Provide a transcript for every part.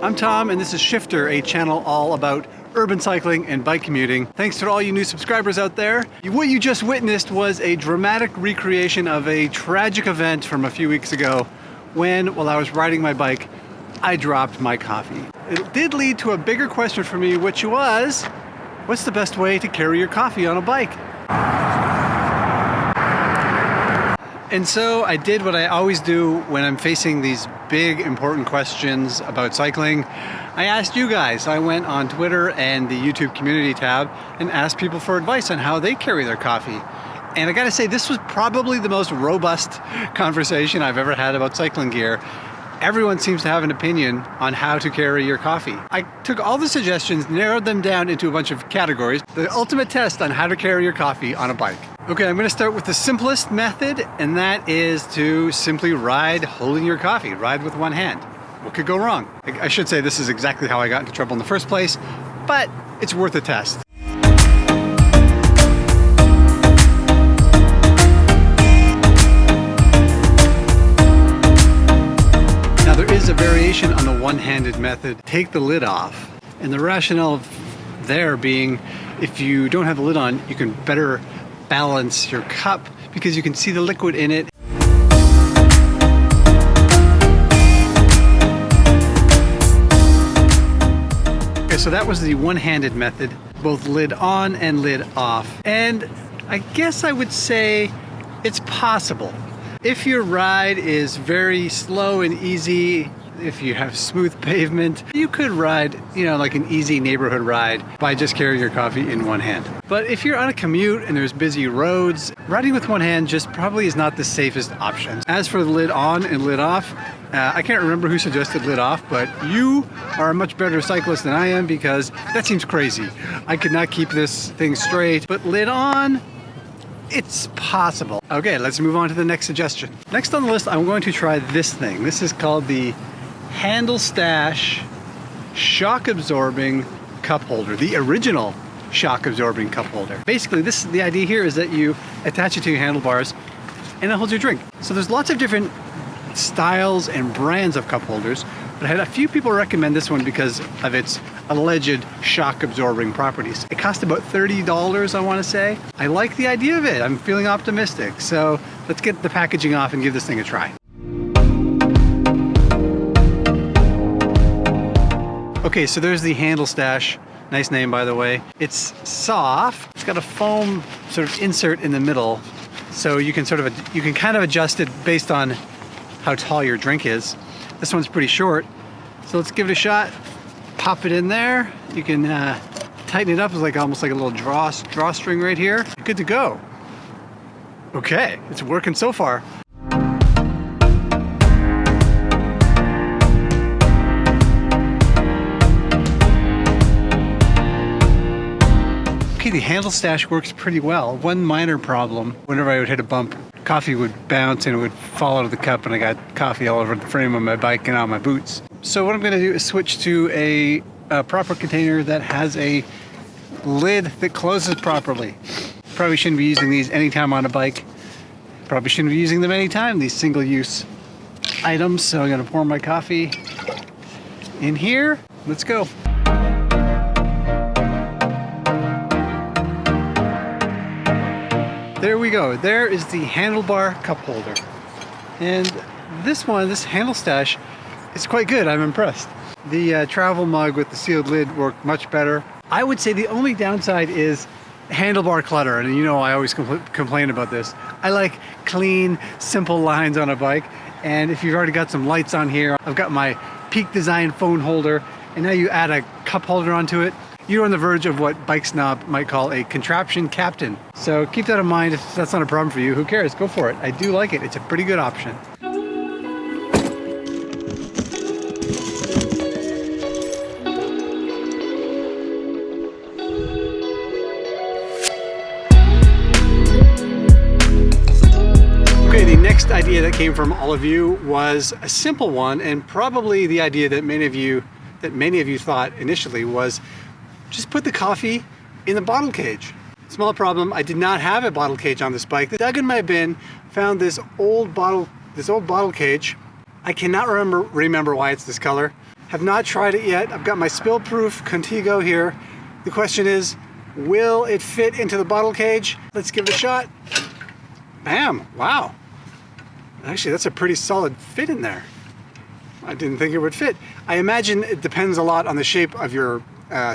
I'm Tom, and this is Shifter, a channel all about urban cycling and bike commuting. Thanks to all you new subscribers out there. What you just witnessed was a dramatic recreation of a tragic event from a few weeks ago when, while I was riding my bike, I dropped my coffee. It did lead to a bigger question for me, which was, what's the best way to carry your coffee on a bike? And so I did what I always do when I'm facing these big, important questions about cycling. I asked you guys. I went on Twitter and the YouTube community tab and asked people for advice on how they carry their coffee. And I gotta say, this was probably the most robust conversation I've ever had about cycling gear. Everyone seems to have an opinion on how to carry your coffee. I took all the suggestions, narrowed them down into a bunch of categories. The ultimate test on how to carry your coffee on a bike. Okay, I'm gonna start with the simplest method, and that is to simply ride holding your coffee. Ride with one hand. What could go wrong? I should say this is exactly how I got into trouble in the first place, but it's worth a test. Now there is a variation on the one-handed method. Take the lid off. And the rationale there being, if you don't have the lid on, you can better balance your cup because you can see the liquid in it. Okay, so that was the one-handed method, both lid on and lid off. And I guess I would say it's possible. If your ride is very slow and easy, if you have smooth pavement, you could ride, like an easy neighborhood ride by just carrying your coffee in one hand. But if you're on a commute and there's busy roads, riding with one hand just probably is not the safest option. As for the lid on and lid off, I can't remember who suggested lid off, but you are a much better cyclist than I am because that seems crazy. I could not keep this thing straight, but lid on, it's possible. Okay, let's move on to the next suggestion. Next on the list, I'm going to try this thing. This is called the Handlestash shock absorbing cup holder, the original shock absorbing cup holder. Basically, the idea here is that you attach it to your handlebars and it holds your drink. So there's lots of different styles and brands of cup holders, but I had a few people recommend this one because of its alleged shock absorbing properties. It cost about $30, I want to say. I like the idea of it. I'm feeling optimistic. So let's get the packaging off and give this thing a try. Okay, so there's the Handlestash. Nice name, by the way. It's soft. It's got a foam sort of insert in the middle, so you can kind of adjust it based on how tall your drink is. This one's pretty short, so let's give it a shot. Pop it in there. You can tighten it up. It's almost like a little drawstring right here. Good to go. Okay, it's working so far. Okay, the Handlestash works pretty well. One minor problem, whenever I would hit a bump, coffee would bounce and it would fall out of the cup and I got coffee all over the frame of my bike and on my boots. So what I'm gonna do is switch to a proper container that has a lid that closes properly. Probably shouldn't be using these anytime on a bike. Probably shouldn't be using them anytime, these single-use items. So I'm gonna pour my coffee in here. Let's go. There we go. There is the Handlebar cup holder. And this Handlestash, is quite good. I'm impressed. The travel mug with the sealed lid worked much better. I would say the only downside is handlebar clutter. And I always complain about this. I like clean, simple lines on a bike. And if you've already got some lights on here, I've got my Peak Design phone holder. And now you add a cup holder onto it. You're on the verge of what Bike Snob might call a contraption captain. So keep that in mind. If that's not a problem for you, who cares? Go for it. I do like it. It's a pretty good option. Okay, the next idea that came from all of you was a simple one, and probably the idea that many of you thought initially was just put the coffee in the bottle cage. Small problem, I did not have a bottle cage on this bike. I dug in my bin, found this old bottle cage. I cannot remember why it's this color. Have not tried it yet. I've got my spill-proof Contigo here. The question is, will it fit into the bottle cage? Let's give it a shot. Bam, wow. Actually, that's a pretty solid fit in there. I didn't think it would fit. I imagine it depends a lot on the shape of your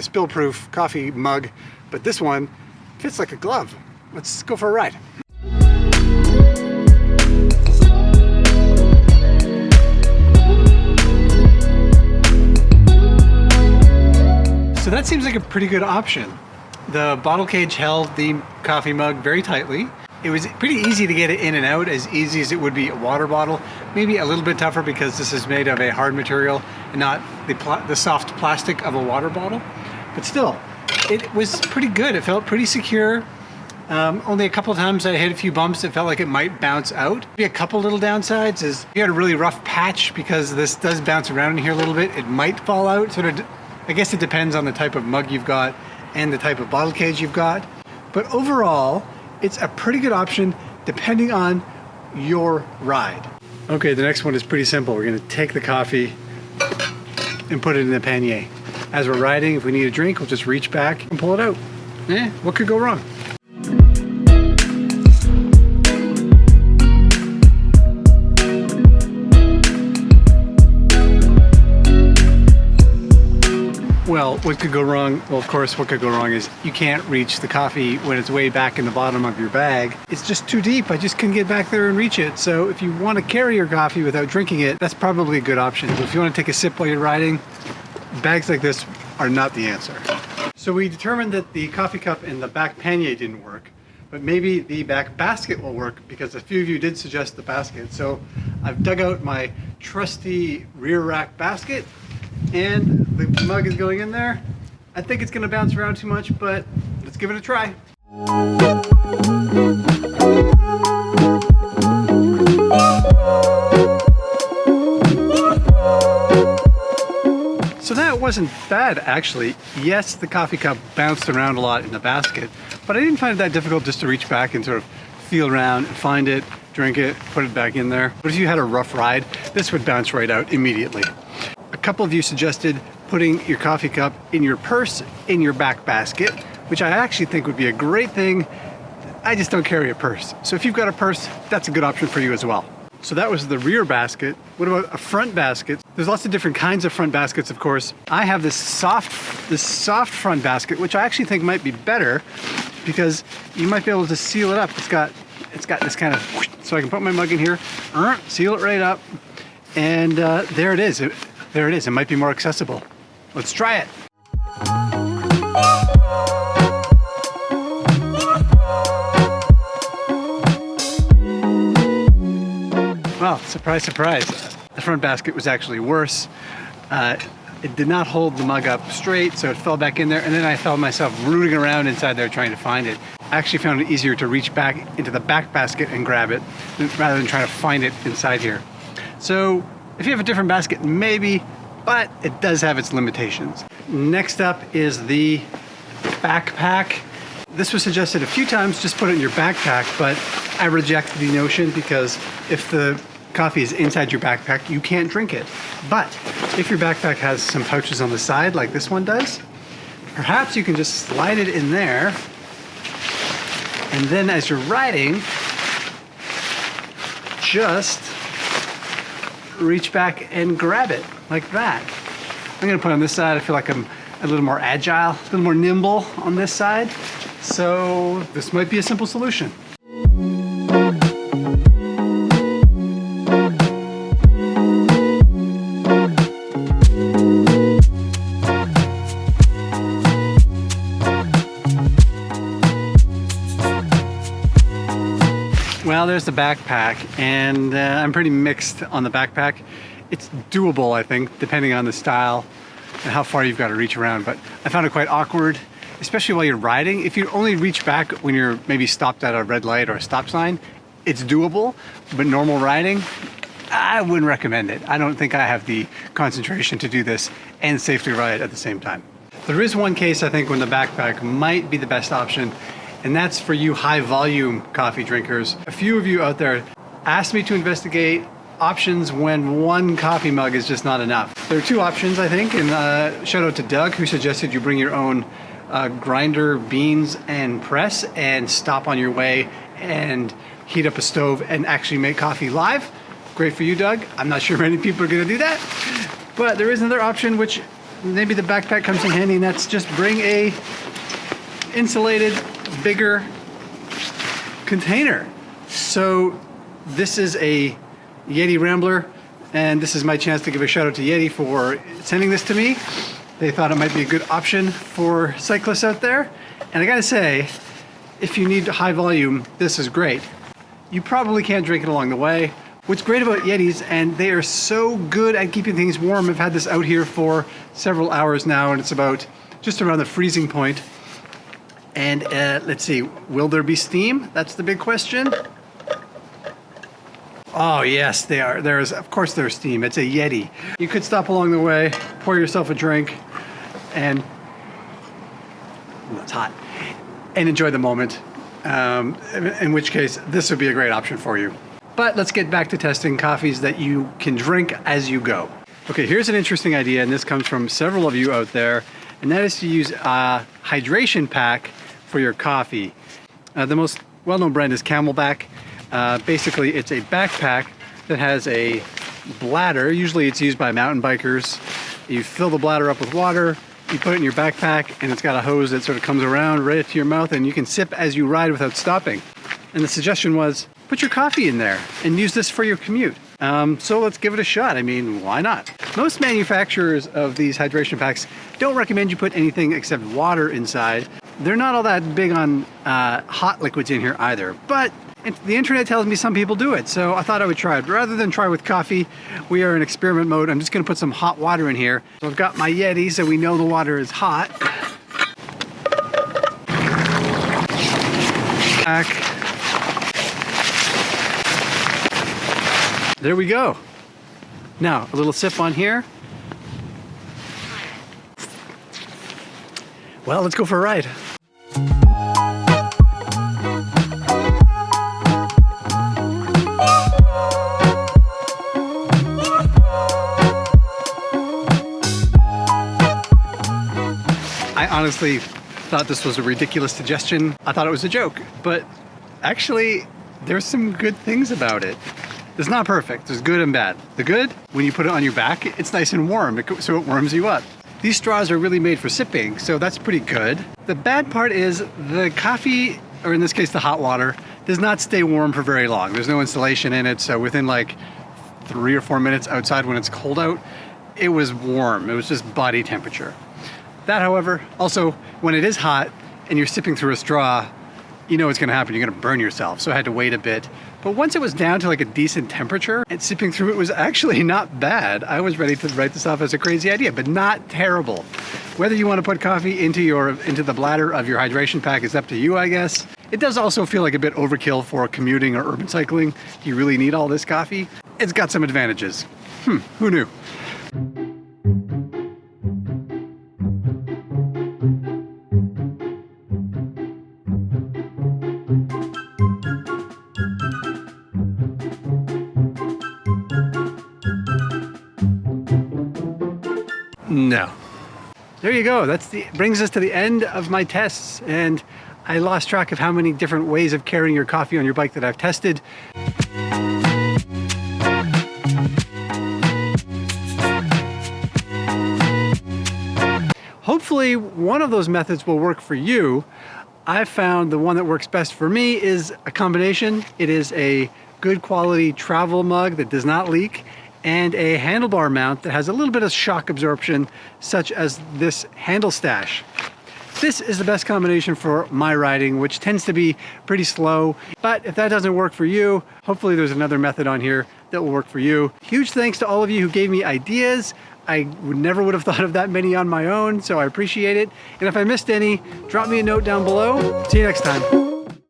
spill-proof coffee mug, but this one fits like a glove. Let's go for a ride. So that seems like a pretty good option. The bottle cage held the coffee mug very tightly. It was pretty easy to get it in and out, as easy as it would be a water bottle. Maybe a little bit tougher because this is made of a hard material and not the soft plastic of a water bottle. But still, it was pretty good. It felt pretty secure. Only a couple of times I hit a few bumps. It felt like it might bounce out. Maybe a couple little downsides is if you had a really rough patch, because this does bounce around in here a little bit, it might fall out. I guess it depends on the type of mug you've got and the type of bottle cage you've got. But overall, it's a pretty good option depending on your ride. Okay, the next one is pretty simple. We're gonna take the coffee and put it in the pannier. As we're riding, if we need a drink, we'll just reach back and pull it out. What could go wrong? Well, what could go wrong? Well, of course, what could go wrong is you can't reach the coffee when it's way back in the bottom of your bag. It's just too deep. I just couldn't get back there and reach it. So if you want to carry your coffee without drinking it, that's probably a good option. But if you want to take a sip while you're riding, bags like this are not the answer. So we determined that the coffee cup in the back pannier didn't work, but maybe the back basket will work, because a few of you did suggest the basket. So I've dug out my trusty rear rack basket, and the mug is going in there. I think it's going to bounce around too much, but let's give it a try. So that wasn't bad, actually. Yes, the coffee cup bounced around a lot in the basket, but I didn't find it that difficult just to reach back and sort of feel around and find it, drink it, put it back in there. But if you had a rough ride, this would bounce right out immediately. A couple of you suggested putting your coffee cup in your purse in your back basket, which I actually think would be a great thing. I just don't carry a purse. So if you've got a purse, that's a good option for you as well. So that was the rear basket. What about a front basket? There's lots of different kinds of front baskets, of course. I have this soft front basket, which I actually think might be better, because you might be able to seal it up. It's got this kind of, so I can put my mug in here, seal it right up, and there it is. There it is. It might be more accessible. Let's try it. Well, surprise, surprise. The front basket was actually worse. It did not hold the mug up straight, so it fell back in there, and then I found myself rooting around inside there trying to find it. I actually found it easier to reach back into the back basket and grab it rather than trying to find it inside here. So if you have a different basket, maybe, but it does have its limitations. Next up is the backpack. This was suggested a few times, just put it in your backpack, but I reject the notion, because if the coffee is inside your backpack, you can't drink it. But if your backpack has some pouches on the side, like this one does, perhaps you can just slide it in there, and then as you're riding, just reach back and grab it like that. I'm gonna put it on this side. I feel like I'm a little more agile, a little more nimble on this side. So this might be a simple solution. Well, there's the backpack, and I'm pretty mixed on the backpack. It's doable, I think, depending on the style and how far you've got to reach around, but I found it quite awkward, especially while you're riding. If you only reach back when you're maybe stopped at a red light or a stop sign, it's doable, but normal riding, I wouldn't recommend it. I don't think I have the concentration to do this and safely ride at the same time. There is one case, I think, when the backpack might be the best option, and that's for you high volume coffee drinkers. A few of you out there asked me to investigate options when one coffee mug is just not enough. There are two options, I think, and shout out to Doug, who suggested you bring your own grinder, beans, and press and stop on your way and heat up a stove and actually make coffee live. Great for you, Doug. I'm not sure many people are gonna do that, but there is another option, which maybe the backpack comes in handy, and that's just bring a insulated, bigger container. So this is a Yeti Rambler, and this is my chance to give a shout out to Yeti for sending this to me. They thought it might be a good option for cyclists out there. And I gotta say, if you need high volume, this is great. You probably can't drink it along the way. What's great about Yetis, and they are so good at keeping things warm. I've had this out here for several hours now, and it's about just around the freezing point. And let's see, will there be steam? That's the big question. Oh yes, they are. Of course there's steam. It's a Yeti. You could stop along the way, pour yourself a drink, and it's hot, and enjoy the moment. In which case, this would be a great option for you. But let's get back to testing coffees that you can drink as you go. Okay, here's an interesting idea, and this comes from several of you out there, and that is to use a hydration pack for your coffee. The most well-known brand is Camelbak. Basically, it's a backpack that has a bladder. Usually it's used by mountain bikers. You fill the bladder up with water, you put it in your backpack, and it's got a hose that sort of comes around right to your mouth, and you can sip as you ride without stopping. And the suggestion was, put your coffee in there and use this for your commute. So let's give it a shot. I mean, why not? Most manufacturers of these hydration packs don't recommend you put anything except water inside. They're not all that big on hot liquids in here either, but the internet tells me some people do it, so I thought I would try it. Rather than try with coffee, we are in experiment mode. I'm just gonna put some hot water in here. So I've got my Yeti, so we know the water is hot. There we go. Now, a little sip on here. Well, let's go for a ride. I honestly thought this was a ridiculous suggestion. I thought it was a joke, but actually, there's some good things about it. It's not perfect, there's good and bad. The good, when you put it on your back, it's nice and warm, so it warms you up. These straws are really made for sipping, so that's pretty good. The bad part is the coffee, or in this case the hot water, does not stay warm for very long. There's no insulation in it, so within like 3 or 4 minutes outside when it's cold out, it was warm. It was just body temperature. That, however, also when it is hot and you're sipping through a straw, you know what's gonna happen, you're gonna burn yourself. So I had to wait a bit. But once it was down to like a decent temperature and sipping through it was actually not bad. I was ready to write this off as a crazy idea, but not terrible. Whether you wanna put coffee into the bladder of your hydration pack is up to you, I guess. It does also feel like a bit overkill for commuting or urban cycling. Do you really need all this coffee? It's got some advantages. Who knew? No. There you go. Brings us to the end of my tests, and I lost track of how many different ways of carrying your coffee on your bike that I've tested. Hopefully one of those methods will work for you. I found the one that works best for me is a combination. It is a good quality travel mug that does not leak, and a handlebar mount that has a little bit of shock absorption, such as this Handlestash. This is the best combination for my riding, which tends to be pretty slow. But if that doesn't work for you, hopefully there's another method on here that will work for you. Huge thanks to all of you who gave me ideas. I never would have thought of that many on my own, so I appreciate it. And if I missed any, drop me a note down below. See you next time.